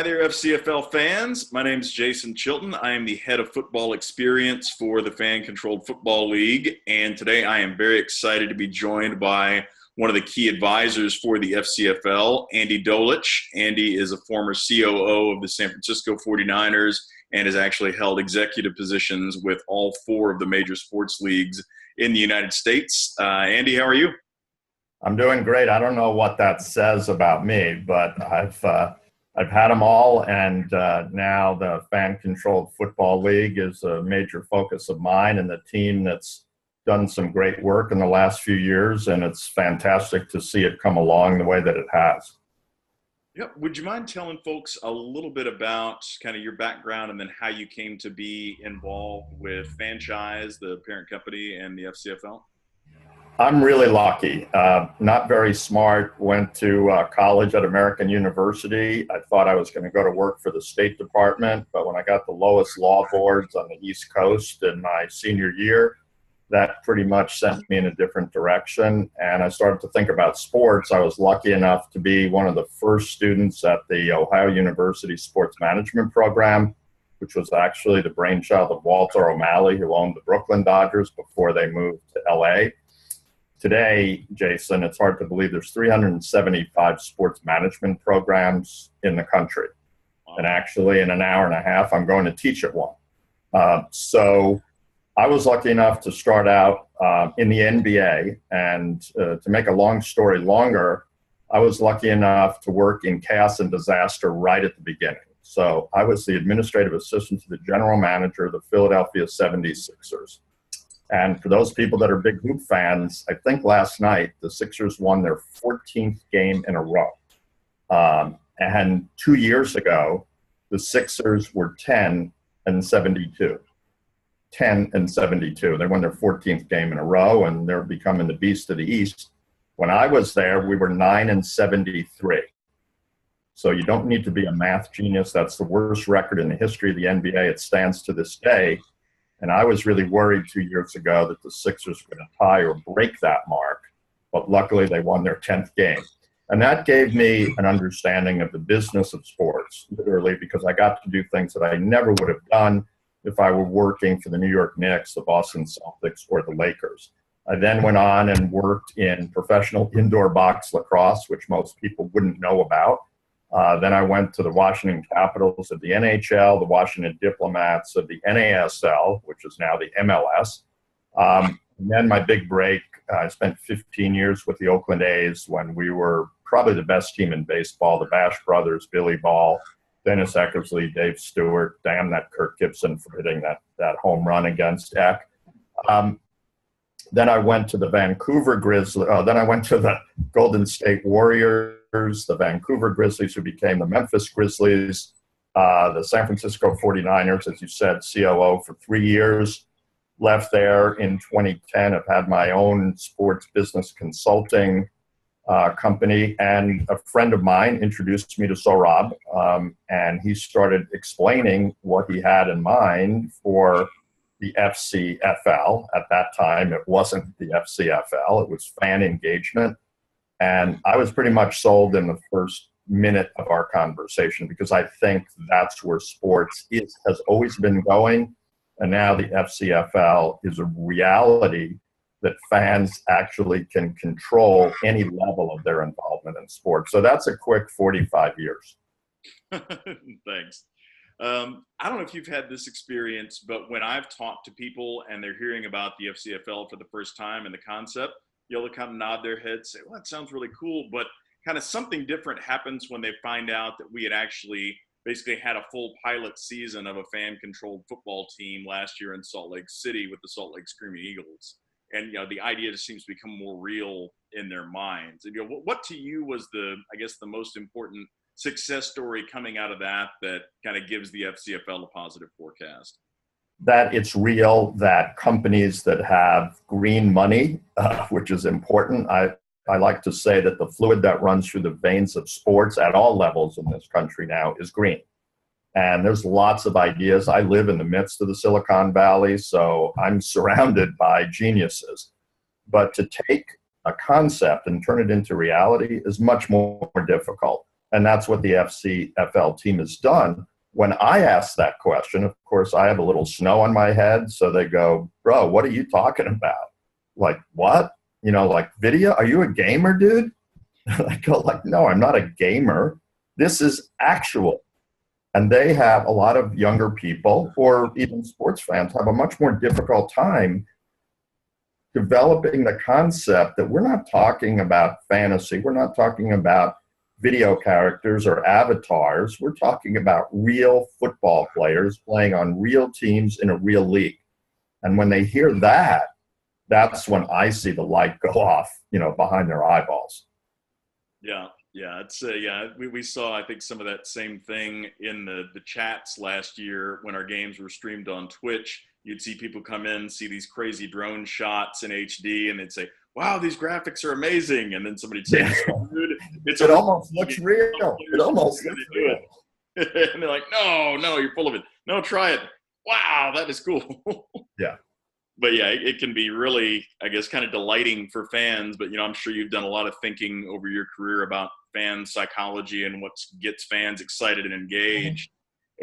there, FCFL fans. My name is Jason Chilton. I am the head of football experience for the Fan Controlled Football League. And today I am very excited to be joined by one of the key advisors for the FCFL, Andy Dolich. Andy is a former COO of the San Francisco 49ers and has actually held executive positions with all four of the major sports leagues in the United States. Andy, how are you? I'm doing great. I don't know what that says about me, but I've had them all, and now the Fan Controlled Football League is a major focus of mine and the team that's done some great work in the last few years, and it's fantastic to see it come along the way that it has. Yep. Would you mind telling folks a little bit about kind of your background and then how you came to be involved with Franchise, the parent company, and the FCFL? I'm really lucky. Not very smart. Went to college at American University. I thought I was going to go to work for the State Department, but when I got the lowest law boards on the East Coast in my senior year, that pretty much sent me in a different direction. And I started to think about sports. I was lucky enough to be one of the first students at the Ohio University Sports Management Program, which was actually the brainchild of Walter O'Malley, who owned the Brooklyn Dodgers before they moved to LA. Today, Jason, it's hard to believe there's 375 sports management programs in the country. Wow. And actually, in an hour and a half, I'm going to teach at one. So I was lucky enough to start out in the NBA. And to make a long story longer, I was lucky enough to work in chaos and disaster right at the beginning. So I was the administrative assistant to the general manager of the Philadelphia 76ers. And for those people that are big hoop fans, I think last night the Sixers won their 14th game in a row. And 2 years ago, the Sixers were 10-72. 10-72. They won their 14th game in a row, and they're becoming the beast of the East. When I was there, we were 9-73. So you don't need to be a math genius. That's the worst record in the history of the NBA. It stands to this day. And I was really worried 2 years ago that the Sixers were going to tie or break that mark, but luckily they won their 10th game. And that gave me an understanding of the business of sports, literally, because I got to do things that I never would have done if I were working for the New York Knicks, the Boston Celtics, or the Lakers. I then went on and worked in professional indoor box lacrosse, which most people wouldn't know about. Then I went to the Washington Capitals of the NHL, the Washington Diplomats of the NASL, which is now the MLS. And then my big break, I spent 15 years with the Oakland A's when we were probably the best team in baseball, the Bash brothers, Billy Ball, Dennis Eckersley, Dave Stewart. Damn that Kirk Gibson for hitting that home run against Eck. Then I went to the Vancouver Grizzlies. Then I went to the Golden State Warriors, the Vancouver Grizzlies, who became the Memphis Grizzlies, the San Francisco 49ers, as you said, COO for 3 years. Left there in 2010. I've had my own sports business consulting company, and a friend of mine introduced me to Sohrab, and he started explaining what he had in mind for the FCFL. At that time, it wasn't the FCFL, it was fan engagement. And I was pretty much sold in the first minute of our conversation, because I think that's where sports has always been going. And now the FCFL is a reality that fans actually can control any level of their involvement in sports. So that's a quick 45 years. Thanks. I don't know if you've had this experience, but when I've talked to people and they're hearing about the FCFL for the first time and the concept, you'll kind of nod their head, say, well, that sounds really cool, but kind of something different happens when they find out that we had actually basically had a full pilot season of a fan-controlled football team last year in Salt Lake City with the Salt Lake Screaming Eagles. And, the idea just seems to become more real in their minds. And, what to you was the most important success story coming out of that kind of gives the FCFL a positive forecast? That it's real, that companies that have green money, which is important. I like to say that the fluid that runs through the veins of sports at all levels in this country now is green. And there's lots of ideas. I live in the midst of the Silicon Valley, so I'm surrounded by geniuses. But to take a concept and turn it into reality is much more difficult. And that's what the FCFL team has done. When I ask that question, of course, I have a little snow on my head. So they go, bro, what are you talking about? Like, what? You know, like video? Are you a gamer, dude? I go like, no, I'm not a gamer. This is actual. And they have a lot of younger people, or even sports fans, have a much more difficult time developing the concept that we're not talking about fantasy. We're not talking about video characters or avatars. We're talking about real football players playing on real teams in a real league. And when they hear that, that's when I see the light go off, you know, behind their eyeballs. Yeah. Yeah, it's we saw, I think, some of that same thing in the chats last year when our games were streamed on Twitch. You'd see people come in, see these crazy drone shots in HD, and they'd say, wow, these graphics are amazing. And then somebody'd say, dude, it almost looks real. It almost looks real. And they're like, no, you're full of it. No, try it. Wow, that is cool. Yeah. But yeah, it can be really, I guess, kind of delighting for fans. But, you know, I'm sure you've done a lot of thinking over your career about fan psychology and what gets fans excited and engaged.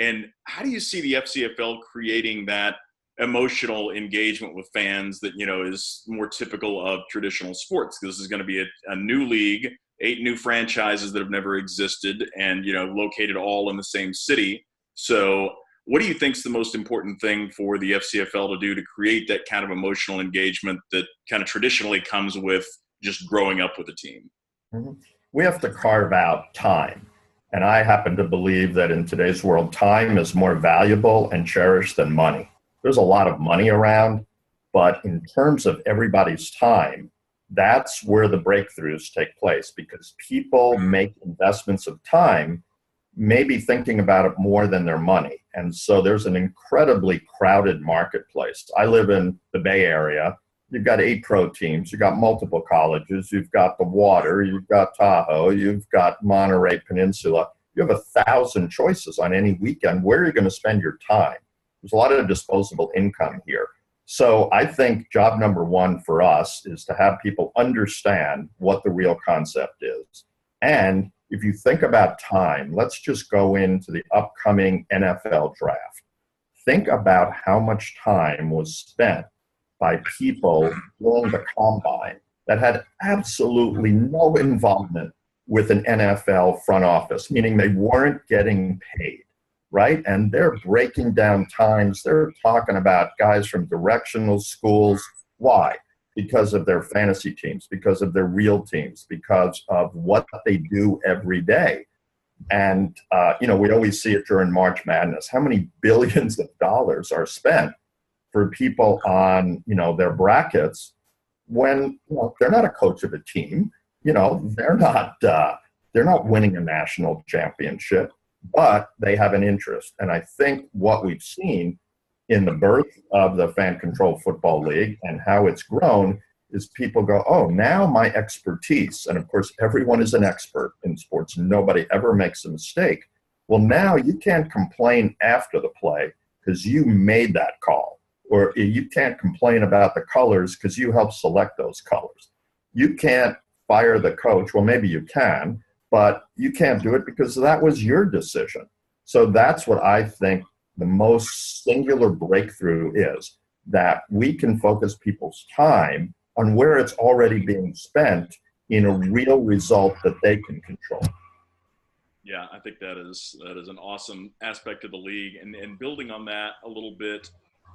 And how do you see the FCFL creating that emotional engagement with fans that, you know, is more typical of traditional sports? This is going to be a new league, 8 new franchises that have never existed, and, you know, located all in the same city. So what do you think is the most important thing for the FCFL to do to create that kind of emotional engagement that kind of traditionally comes with just growing up with a team? Mm-hmm. We have to carve out time. And I happen to believe that in today's world, time is more valuable and cherished than money. There's a lot of money around, but in terms of everybody's time, that's where the breakthroughs take place, because people make investments of time, maybe thinking about it more than their money. And so there's an incredibly crowded marketplace. I live in the Bay Area. You've got 8 pro teams. You've got multiple colleges. You've got the water. You've got Tahoe. You've got Monterey Peninsula. You have 1,000 choices on any weekend. Where are you going to spend your time? There's a lot of disposable income here. So I think job number 1 for us is to have people understand what the real concept is. And if you think about time, let's just go into the upcoming NFL draft. Think about how much time was spent by people during the combine that had absolutely no involvement with an NFL front office, meaning they weren't getting paid, right? And they're breaking down times. They're talking about guys from directional schools. Why? Because of their fantasy teams, because of their real teams, because of what they do every day. And, you know, we always see it during March Madness. How many billions of dollars are spent for people on, you know, their brackets when, you know, they're not a coach of a team. You know, they're not winning a national championship, but they have an interest. And I think what we've seen in the birth of the Fan Control Football League and how it's grown is people go, oh, now my expertise, and of course everyone is an expert in sports, nobody ever makes a mistake. Well, now you can't complain after the play because you made that call, or you can't complain about the colors because you helped select those colors. You can't fire the coach. Well, maybe you can, but you can't do it because that was your decision. So that's what I think the most singular breakthrough is, that we can focus people's time on where it's already being spent in a real result that they can control. Yeah, I think that is an awesome aspect of the league. And building on that a little bit,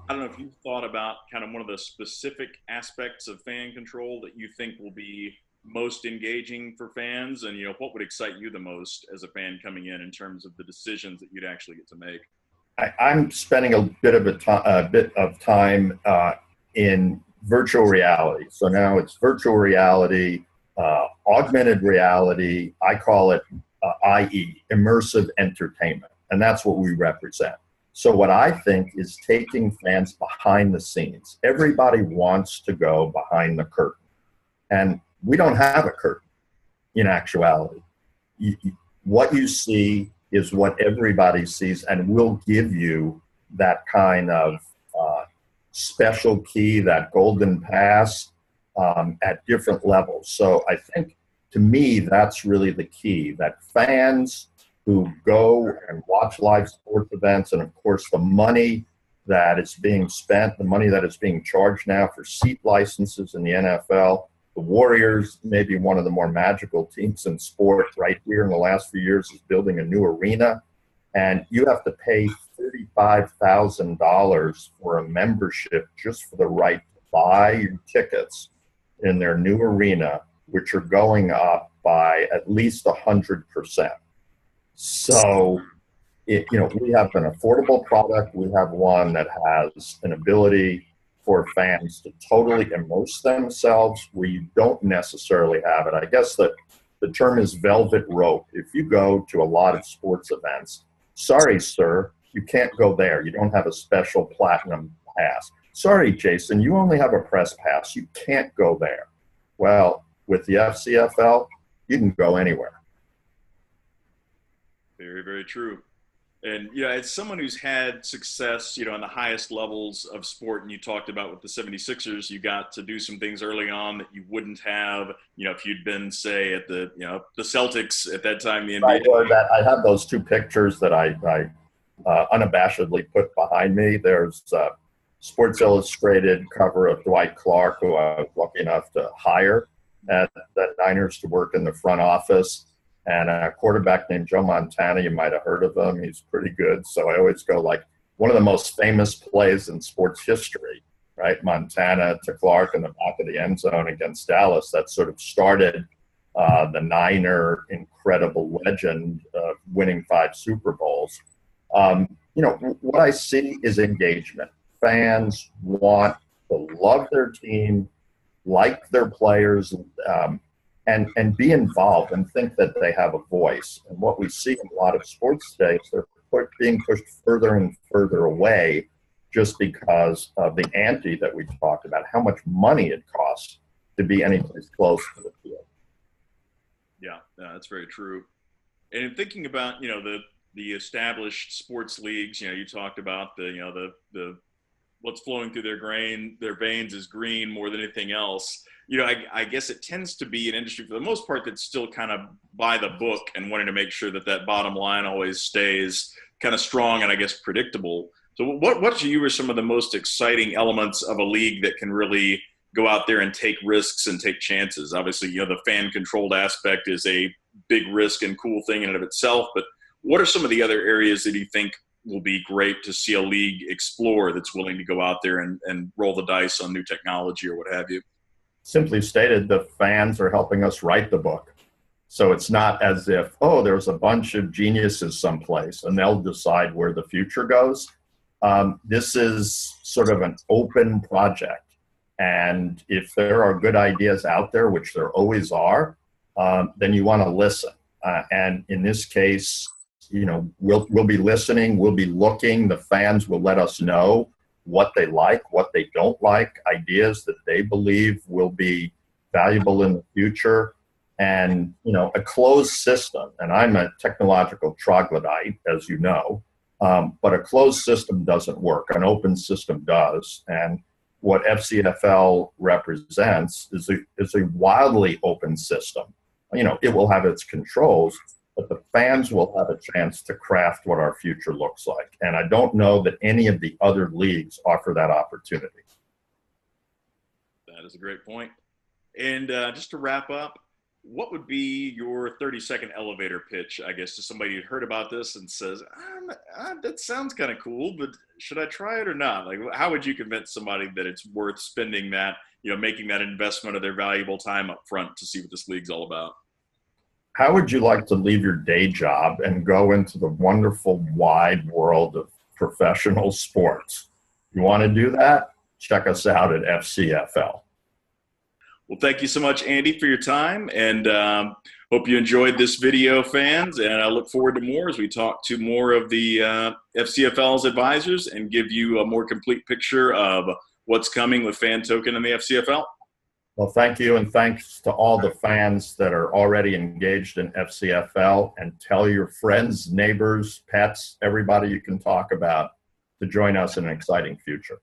I don't know if you've thought about kind of one of the specific aspects of fan control that you think will be most engaging for fans, and, you know, what would excite you the most as a fan coming in terms of the decisions that you'd actually get to make? I'm spending a bit of time in virtual reality. So now it's virtual reality, augmented reality. I call it IE, immersive entertainment, and that's what we represent. So what I think is taking fans behind the scenes. Everybody wants to go behind the curtain, and we don't have a curtain in actuality. What you see is what everybody sees, and we'll give you that kind of special key, that golden pass at different levels. So I think to me, that's really the key, that fans who go and watch live sports events, and of course the money that is being spent, the money that is being charged now for seat licenses in the NFL. The Warriors, maybe one of the more magical teams in sport right here in the last few years, is building a new arena. And you have to pay $35,000 for a membership just for the right to buy your tickets in their new arena, which are going up by at least 100%. So, we have an affordable product. We have one that has an ability for fans to totally immerse themselves where you don't necessarily have it. I guess that the term is velvet rope. If you go to a lot of sports events, sorry, sir, you can't go there. You don't have a special platinum pass. Sorry, Jason, you only have a press pass. You can't go there. Well, with the FCFL, you can go anywhere. Very, very true. And, as someone who's had success, in the highest levels of sport, and you talked about with the 76ers, you got to do some things early on that you wouldn't have, if you'd been, say, at the Celtics at that time, the NBA. I have those two pictures that I unabashedly put behind me. There's Sports Illustrated cover of Dwight Clark, who I was lucky enough to hire at the Niners to work in the front office, and a quarterback named Joe Montana. You might have heard of him. He's pretty good. So I always go like one of the most famous plays in sports history, right? Montana to Clark in the back of the end zone against Dallas. That sort of started the Niner incredible legend of winning 5 Super Bowls. What I see is engagement. Fans want to love their team, like their players, and be involved and think that they have a voice. And what we see in a lot of sports today is they're being pushed further and further away just because of the ante that we talked about, how much money it costs to be anyplace close to the field. Yeah, that's very true. And in thinking about, the established sports leagues, you talked about the what's flowing through their veins is green more than anything else. I guess it tends to be an industry for the most part that's still kind of by the book and wanting to make sure that bottom line always stays kind of strong and I guess predictable. So what to you are some of the most exciting elements of a league that can really go out there and take risks and take chances? Obviously, the fan controlled aspect is a big risk and cool thing in and of itself, but what are some of the other areas that you think will be great to see a league explore that's willing to go out there and roll the dice on new technology or what have you? Simply stated, the fans are helping us write the book. So it's not as if, there's a bunch of geniuses someplace and they'll decide where the future goes. This is sort of an open project. And if there are good ideas out there, which there always are, then you want to listen. And in this case, we'll be listening, we'll be looking, the fans will let us know what they like, what they don't like, ideas that they believe will be valuable in the future. And, a closed system, and I'm a technological troglodyte, as you know, but a closed system doesn't work. An open system does. And what FCFL represents is a wildly open system. It will have its controls, but the fans will have a chance to craft what our future looks like. And I don't know that any of the other leagues offer that opportunity. That is a great point. And just to wrap up, what would be your 30-second elevator pitch, I guess, to somebody who heard about this and says, that sounds kind of cool, but should I try it or not? Like, how would you convince somebody that it's worth spending that, making that investment of their valuable time up front to see what this league's all about? How would you like to leave your day job and go into the wonderful wide world of professional sports? You want to do that? Check us out at FCFL. Well, thank you so much, Andy, for your time, and hope you enjoyed this video, fans, and I look forward to more as we talk to more of the FCFL's advisors and give you a more complete picture of what's coming with Fan Token and the FCFL. Well, thank you, and thanks to all the fans that are already engaged in FCFL, and tell your friends, neighbors, pets, everybody you can talk about to join us in an exciting future.